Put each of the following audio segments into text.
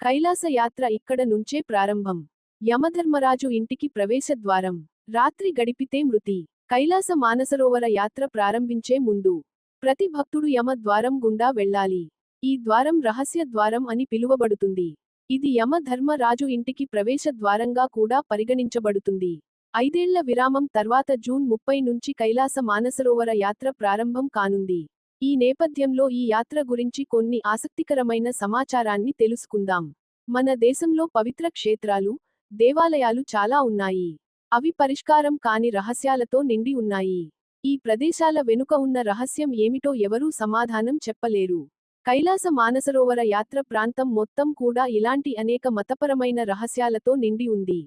కైలాస యాత్ర ఇక్కడ నుంచే ప్రారంభం. యమధర్మరాజు ఇంటికి ప్రవేశద్వారం. రాత్రి గడిపితే మృతి. కైలాస మానసరోవర యాత్ర ప్రారంభించే ముందు ప్రతి భక్తుడు యమ ద్వారం గుండా వెళ్ళాలి. ఈ ద్వారం రహస్య ద్వారం అని పిలువబడుతుంది. ఇది యమధర్మరాజు ఇంటికి ప్రవేశ ద్వారంగా కూడా పరిగణించబడుతుంది. 5 ఏళ్ల విరామం తర్వాత జూన్ 30 నుంచి కైలాస మానసరోవర యాత్ర ప్రారంభం కానుంది. ఈ నేపథ్యంలో ఈ యాత్ర గురించి కొన్ని ఆసక్తికరమైన సమాచారాన్ని తెలుసుకుందాం. మన దేశంలో పవిత్ర క్షేత్రాలు, దేవాలయాలు చాలా ఉన్నాయి. అవి పరిష్కారం కాని రహస్యాలతో నిండి ఉన్నాయి. ఈ ప్రదేశాల వెనుక ఉన్న రహస్యం ఏమిటో ఎవరూ సమాధానం చెప్పలేరు. కైలాస మానసరోవర యాత్ర ప్రాంతం మొత్తం కూడా ఇలాంటి అనేక మతపరమైన రహస్యాలతో నిండి ఉంది.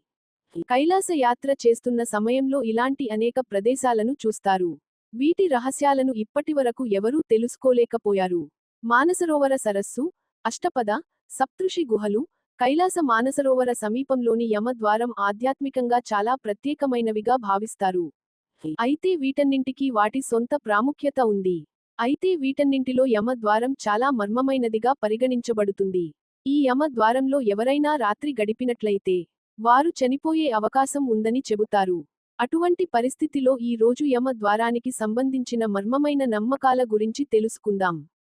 కైలాస యాత్ర చేస్తున్న సమయంలో ఇలాంటి అనేక ప్రదేశాలను చూస్తారు. వీటి రహస్యాలను ఇప్పటివరకు ఎవరూ తెలుసుకోలేకపోయారు. మానసరోవర సరస్సు, అష్టపద, సప్తఋషి గుహలు, కైలాస మానసరోవర సమీపంలోని యమ ద్వారం ఆధ్యాత్మికంగా చాలా ప్రత్యేకమైనవిగా భావిస్తారు. అయితే వీటన్నింటికీ వాటి సొంత ప్రాముఖ్యత ఉంది. అయితే వీటన్నింటిలో యమ ద్వారం చాలా మర్మమైనదిగా పరిగణించబడుతుంది. ఈ యమ ద్వారంలో ఎవరైనా రాత్రి గడిపినట్లయితే వారు చనిపోయే అవకాశం ఉందని చెబుతారు. అటువంటి పరిస్థితిలో ఈ రోజు యమ ద్వారానికి సంబంధించిన మర్మమైన నమ్మకాల గురించి తెలుసుకుందాం.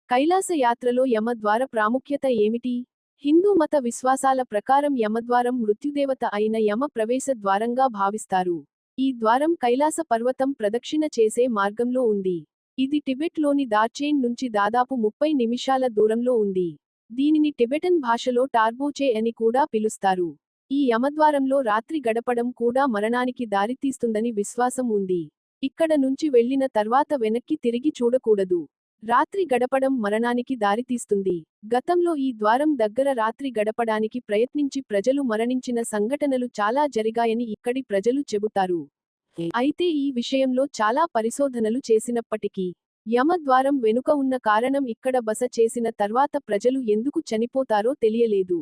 కైలాస యాత్రలో యమ ద్వార ప్రాముఖ్యత ఏమిటి? హిందూ మత విశ్వాసాల ప్రకారం యమద్వారం మృత్యుదేవత అయిన యమ ప్రవేశ ద్వారంగా భావిస్తారు. ఈ ద్వారం కైలాస పర్వతం ప్రదక్షిణ చేసే మార్గంలో ఉంది. ఇది టిబెట్లోని దార్చేన్ నుంచి దాదాపు 30 నిమిషాల దూరంలో ఉంది. దీనిని టిబెటన్ భాషలో టార్బోచే అని కూడా పిలుస్తారు. ఈ యమద్వారంలో రాత్రి గడపడం కూడా మరణానికి దారితీస్తుందని విశ్వాసం ఉంది. ఇక్కడ నుంచి వెళ్లిన తర్వాత వెనక్కి తిరిగి చూడకూడదు. రాత్రి గడపడం మరణానికి దారితీస్తుంది. గతంలో ఈ ద్వారం దగ్గర రాత్రి గడపడానికి ప్రయత్నించి ప్రజలు మరణించిన సంఘటనలు చాలా జరిగాయని ఇక్కడి ప్రజలు చెబుతారు. అయితే ఈ విషయంలో చాలా పరిశోధనలు చేసినప్పటికీ యమద్వారం వెనుక ఉన్న కారణం ఇక్కడ బస చేసిన తర్వాత ప్రజలు ఎందుకు చనిపోతారో తెలియలేదు.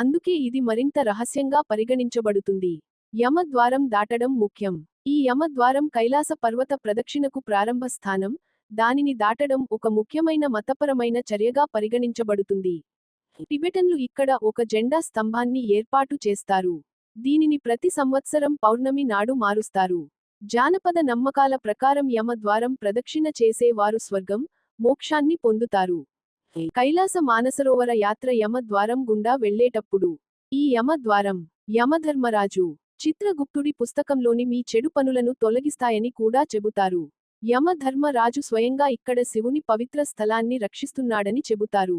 అందుకే ఇది మరింత రహస్యంగా పరిగణించబడుతుంది. యమద్వారం దాటడం ముఖ్యం. ఈ యమద్వారం కైలాస పర్వత ప్రదక్షిణకు ప్రారంభ స్థానం. దానిని దాటడం ఒక ముఖ్యమైన మతపరమైన చర్యగా పరిగణించబడుతుంది. టిబెటన్లు ఇక్కడ ఒక జెండా స్తంభాన్ని ఏర్పాటు చేస్తారు. దీనిని ప్రతి సంవత్సరం పౌర్ణమి నాడు మారుస్తారు. జానపద నమ్మకాల ప్రకారం యమ ద్వారం ప్రదక్షిణ చేసే వారు స్వర్గం, మోక్షాన్ని పొందుతారు. కైలాస మానసరోవర యాత్ర యమ ద్వారం గుండా వెళ్లేటప్పుడు ఈ యమ ద్వారం యమధర్మరాజు చిత్రగుప్తుడి పుస్తకంలోని మీ చెడు పనులను తొలగిస్తాయని కూడా చెబుతారు. యమధర్మరాజు స్వయంగా ఇక్కడ శివుని పవిత్ర స్థలాన్ని రక్షిస్తున్నాడని చెబుతారు.